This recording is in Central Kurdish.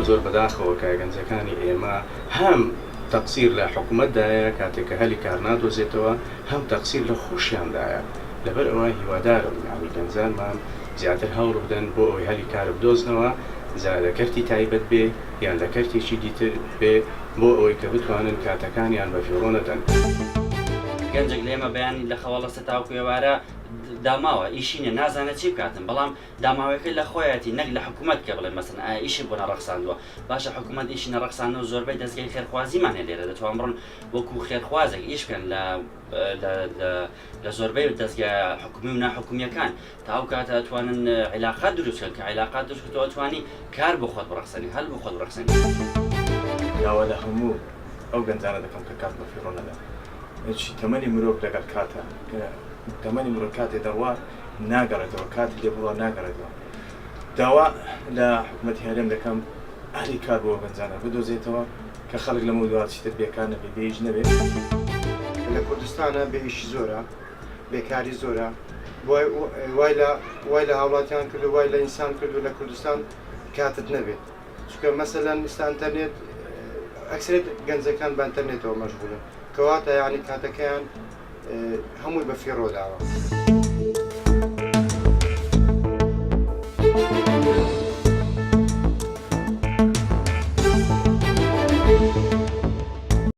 زۆر بەداخەوە کە گەنجەکانی ئێمە هەم تەقسیر لە حکوومەتدایە کاتێک کە هەلی کار نادۆزێتەوە هەم تەقسیر لە خۆشیاندایە لەبەر ئەوە هیوادارم یعنی گەنجانمان زیاتر هەوڵ بدەن بۆ ئەوەی هەلی کارە بدۆزنەوە لە کەرتی تایبەت بێ یان لە کەرتێکی دیتر بێ بۆ ئەوەی کە بتوانن کاتەکانیان بە فیڕۆ نەدەن. گەنجێک لێمە بەیانی لە خەواڵەستە تاوکو ئێوارە داماوە ئیشینە نازانێت چی بکاتن بەڵام داماوەکەی لە خۆیەتی نەک لە حکوومەت کە بڵێن مەسەن ئایا ئیشی بۆ نەڕەخساندووە باشە حکوومەت ئیشی نەڕەخساندنەوە زۆربەی دەستگای خێرخوازیمانێ لێرە دەتوان بڕن وەکو خێرخوازێک ئیش بکەن لە زۆربەی دەستگای حکومی و ناحکومیەکان تا ئەو کاتە ئەتوانن عیلاقات دروستکەن کە عیلاقات دروستکردەوە ئەتوانی کار بۆ خۆت بڕەخسەنی هەل بۆ خۆت بڕەخسەنی. داوا لە هەموو ئەو گەنجانە دەکەم کە کات بە فیڕۆ نەدا تەمەنی مرۆڤ لەگەڵ کاتە تەمەنی مرۆڤ کاتێ دەڕوا ناگەڕێتەوە کاتی لێ بڕوا ناگەڕێتەوە. داوا لە حکوومەتی هەرێم دەکەم ئالی کار بۆ گەنجانە بدۆزێتەوە کە خەڵک لەمە دواتیتر بێکار نەبێ بێژ نەبێت. لە کوردستانە بێئیشی زۆرە بێکاری زۆرە وای لە هاوڵاتیان کرد و وای لە ئینسان کرد و لە کوردستان کاتت نەبێت چونکە مەسەلەن ئێستا ئینتەرنێت ئەکسرێت گەنجەکان بە ئینتەرنێتەوە مەشغولن کەواتە یعنی کاتەکەیان هەمووی بە فیڕۆ داوە.